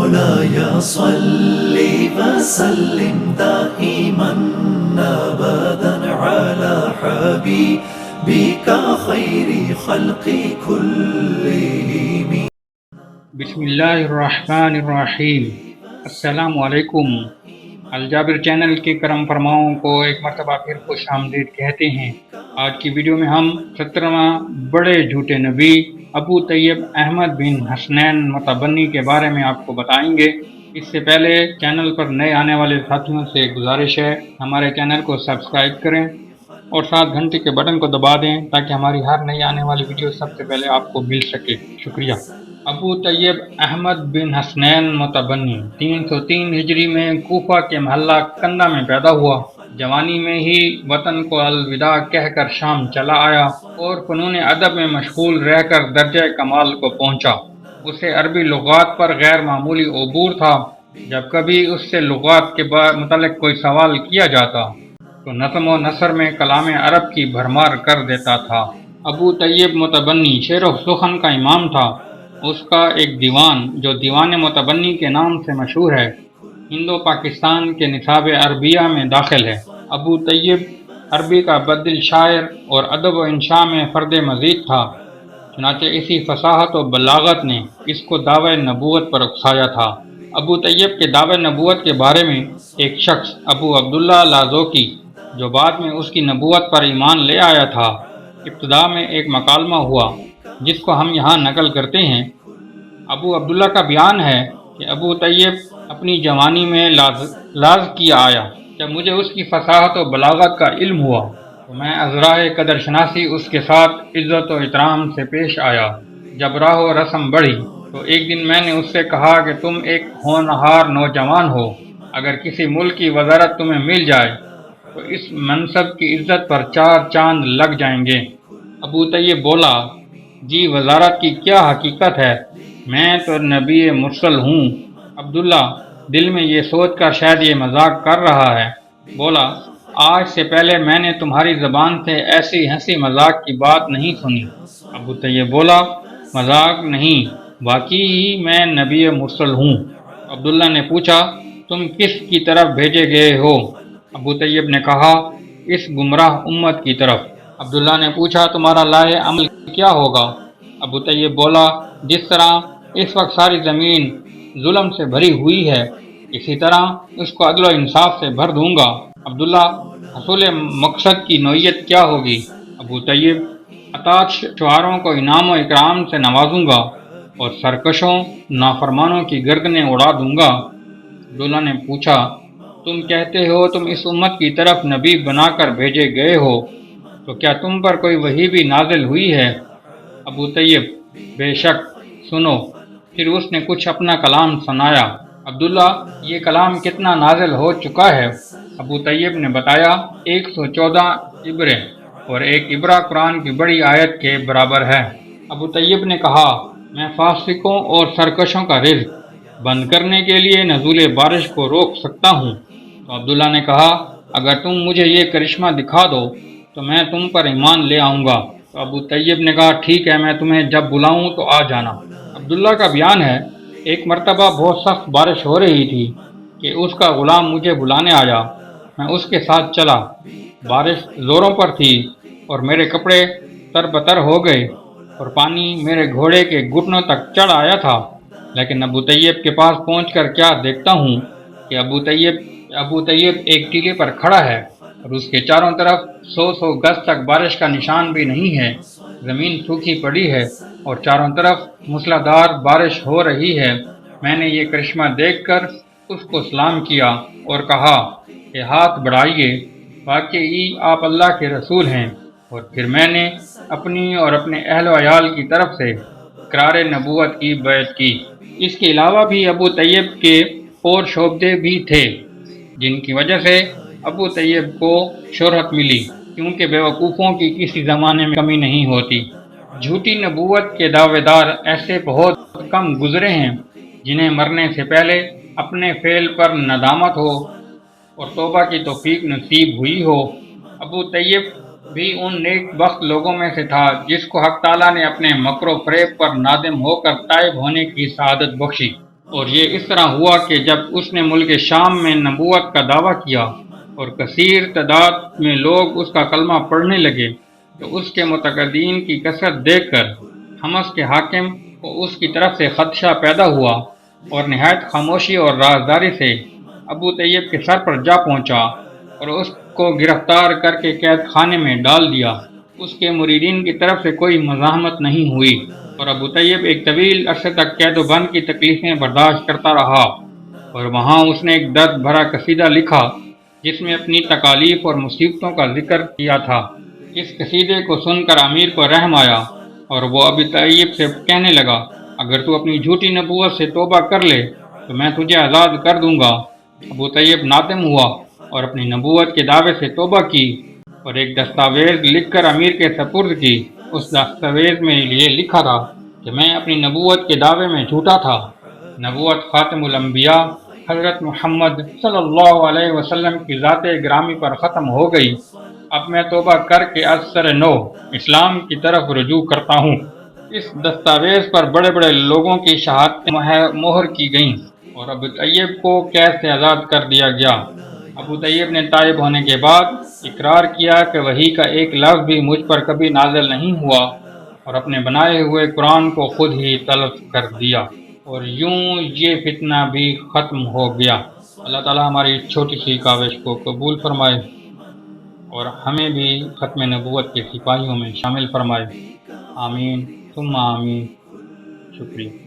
مولاي صل وسلم دائما أبدا على حبيبك خير خلق كلهم. بسم اللہ الرحمن الرحیم۔ السلام علیکم۔ الجابر چینل کے کرم فرماؤں کو ایک مرتبہ پھر خوش آمدید کہتے ہیں۔ آج کی ویڈیو میں ہم 17واں بڑے جھوٹے نبی ابو طیب احمد بن حسنین متبنی کے بارے میں آپ کو بتائیں گے۔ اس سے پہلے چینل پر نئے آنے والے ساتھیوں سے گزارش ہے ہمارے چینل کو سبسکرائب کریں اور ساتھ گھنٹی کے بٹن کو دبا دیں تاکہ ہماری ہر نئی آنے والی ویڈیو سب سے پہلے آپ کو مل سکے۔ شکریہ۔ ابو طیب احمد بن حسنین متبنی 303 ہجری میں کوفہ کے محلہ کندہ میں پیدا ہوا۔ جوانی میں ہی وطن کو الوداع کہہ کر شام چلا آیا اور فنون ادب میں مشغول رہ کر درجہ کمال کو پہنچا۔ اسے عربی لغات پر غیر معمولی عبور تھا۔ جب کبھی اس سے لغات کے متعلق کوئی سوال کیا جاتا تو نظم و نثر میں کلام عرب کی بھرمار کر دیتا تھا۔ ابو طیب متبنی شعر و سخن کا امام تھا۔ اس کا ایک دیوان جو دیوان متبنی کے نام سے مشہور ہے ہندو پاکستان کے نصاب عربیہ میں داخل ہے۔ ابو طیب عربی کا بدل شاعر اور ادب و انشاء میں فرد مزید تھا، چنانچہ اسی فصاحت و بلاغت نے اس کو دعوی نبوت پر اکسایا تھا۔ ابو طیب کے دعوی نبوت کے بارے میں ایک شخص ابو عبداللہ لازوکی جو بعد میں اس کی نبوت پر ایمان لے آیا تھا، ابتدا میں ایک مکالمہ ہوا جس کو ہم یہاں نقل کرتے ہیں۔ ابو عبداللہ کا بیان ہے کہ ابو طیب اپنی جوانی میں لاز کیا آیا۔ جب مجھے اس کی فصاحت و بلاغت کا علم ہوا تو میں ازرائے قدر شناسی اس کے ساتھ عزت و احترام سے پیش آیا۔ جب راہ و رسم بڑھی تو ایک دن میں نے اس سے کہا کہ تم ایک ہونہار نوجوان ہو، اگر کسی ملک کی وزارت تمہیں مل جائے تو اس منصب کی عزت پر 4 چاند لگ جائیں گے۔ ابو طیب بولا، جی وزارت کی کیا حقیقت ہے، میں تو نبی مرسل ہوں۔ عبداللہ دل میں یہ سوچ کر شاید یہ مذاق کر رہا ہے، بولا، آج سے پہلے میں نے تمہاری زبان سے ایسی ہنسی مذاق کی بات نہیں سنی۔ ابو طیب بولا، مذاق نہیں، واقعی میں نبی مرسل ہوں۔ عبداللہ نے پوچھا، تم کس کی طرف بھیجے گئے ہو؟ ابو طیب نے کہا، اس گمراہ امت کی طرف۔ عبداللہ نے پوچھا، تمہارا لائحہ عمل کیا ہوگا؟ ابو طیب بولا، جس طرح اس وقت ساری زمین ظلم سے بھری ہوئی ہے اسی طرح اس کو عدل و انصاف سے بھر دوں گا۔ عبداللہ، حصول مقصد کی نوعیت کیا ہوگی؟ ابو طیب، اطاعت شعاروں کو انعام و اکرام سے نوازوں گا اور سرکشوں نافرمانوں کی گردنیں اڑا دوں گا۔ عبداللہ نے پوچھا، تم کہتے ہو تم اس امت کی طرف نبی بنا کر بھیجے گئے ہو، تو کیا تم پر کوئی وحی بھی نازل ہوئی ہے؟ ابو طیب، بے شک، سنو۔ پھر اس نے کچھ اپنا کلام سنایا۔ عبداللہ، یہ کلام کتنا نازل ہو چکا ہے؟ ابو طیب نے بتایا، 114 عبرے، اور ایک عبرہ قرآن کی بڑی آیت کے برابر ہے۔ ابو طیب نے کہا، میں فاسقوں اور سرکشوں کا رزق بند کرنے کے لیے نزول بارش کو روک سکتا ہوں۔ تو عبداللہ نے کہا، اگر تم مجھے یہ کرشمہ دکھا دو تو میں تم پر ایمان لے آؤں گا۔ تو ابو طیب نے کہا، ٹھیک ہے، میں تمہیں جب بلاؤں تو آ جانا۔ عبداللہ کا بیان ہے، ایک مرتبہ بہت سخت بارش ہو رہی تھی کہ اس کا غلام مجھے بلانے آیا۔ میں اس کے ساتھ چلا۔ بارش زوروں پر تھی اور میرے کپڑے تر بتر ہو گئے اور پانی میرے گھوڑے کے گھٹنوں تک چڑھ آیا تھا، لیکن ابو طیب کے پاس پہنچ کر کیا دیکھتا ہوں کہ ابو طیب ایک ٹیلے پر کھڑا ہے اور اس کے چاروں طرف 100 گز تک بارش کا نشان بھی نہیں ہے۔ زمین سوکھی پڑی ہے اور چاروں طرف موسلا دھار بارش ہو رہی ہے۔ میں نے یہ کرشمہ دیکھ کر اس کو سلام کیا اور کہا کہ ہاتھ بڑھائیے، واقعی آپ اللہ کے رسول ہیں، اور پھر میں نے اپنی اور اپنے اہل و عیال کی طرف سے اقرار نبوت کی بیعت کی۔ اس کے علاوہ بھی ابو طیب کے اور شعبے بھی تھے جن کی وجہ سے ابو طیب کو شہرت ملی، کیونکہ بیوقوفوں کی کسی زمانے میں کمی نہیں ہوتی۔ جھوٹی نبوت کے دعوے دار ایسے بہت کم گزرے ہیں جنہیں مرنے سے پہلے اپنے فعل پر ندامت ہو اور توبہ کی توفیق نصیب ہوئی ہو۔ ابو طیب بھی ان نیک بخت لوگوں میں سے تھا جس کو حق تعالیٰ نے اپنے مکر و فریب پر نادم ہو کر تائب ہونے کی سعادت بخشی۔ اور یہ اس طرح ہوا کہ جب اس نے ملک شام میں نبوت کا دعویٰ کیا اور کثیر تعداد میں لوگ اس کا کلمہ پڑھنے لگے تو اس کے متقدین کی کثرت دیکھ کر حمص کے حاکم کو اس کی طرف سے خدشہ پیدا ہوا اور نہایت خاموشی اور رازداری سے ابو طیب کے سر پر جا پہنچا اور اس کو گرفتار کر کے قید خانے میں ڈال دیا۔ اس کے مریدین کی طرف سے کوئی مزاحمت نہیں ہوئی اور ابو طیب ایک طویل عرصے تک قید و بند کی تکلیفیں برداشت کرتا رہا، اور وہاں اس نے ایک درد بھرا قصیدہ لکھا جس میں اپنی تکالیف اور مصیبتوں کا ذکر کیا تھا۔ اس قصیدے کو سن کر امیر کو رحم آیا اور وہ ابو طیب سے کہنے لگا، اگر تو اپنی جھوٹی نبوت سے توبہ کر لے تو میں تجھے آزاد کر دوں گا۔ ابو طیب نادم ہوا اور اپنی نبوت کے دعوے سے توبہ کی اور ایک دستاویز لکھ کر امیر کے سپرد کی۔ اس دستاویز میں یہ لکھا تھا کہ میں اپنی نبوت کے دعوے میں جھوٹا تھا۔ نبوت خاتم الانبیاء حضرت محمد صلی اللہ علیہ وسلم کی ذات گرامی پر ختم ہو گئی۔ اب میں توبہ کر کے از سر نو اسلام کی طرف رجوع کرتا ہوں۔ اس دستاویز پر بڑے بڑے لوگوں کی شہادتیں مہر کی گئیں اور ابو طیب کو قید سے آزاد کر دیا گیا۔ ابو طیب نے تائب ہونے کے بعد اقرار کیا کہ وحی کا ایک لفظ بھی مجھ پر کبھی نازل نہیں ہوا اور اپنے بنائے ہوئے قرآن کو خود ہی تلف کر دیا، اور یوں یہ فتنہ بھی ختم ہو گیا۔ اللہ تعالیٰ ہماری چھوٹی سی کاوش کو قبول فرمائے اور ہمیں بھی ختم نبوت کے سپاہیوں میں شامل فرمائے۔ آمین ثم آمین۔ شکریہ۔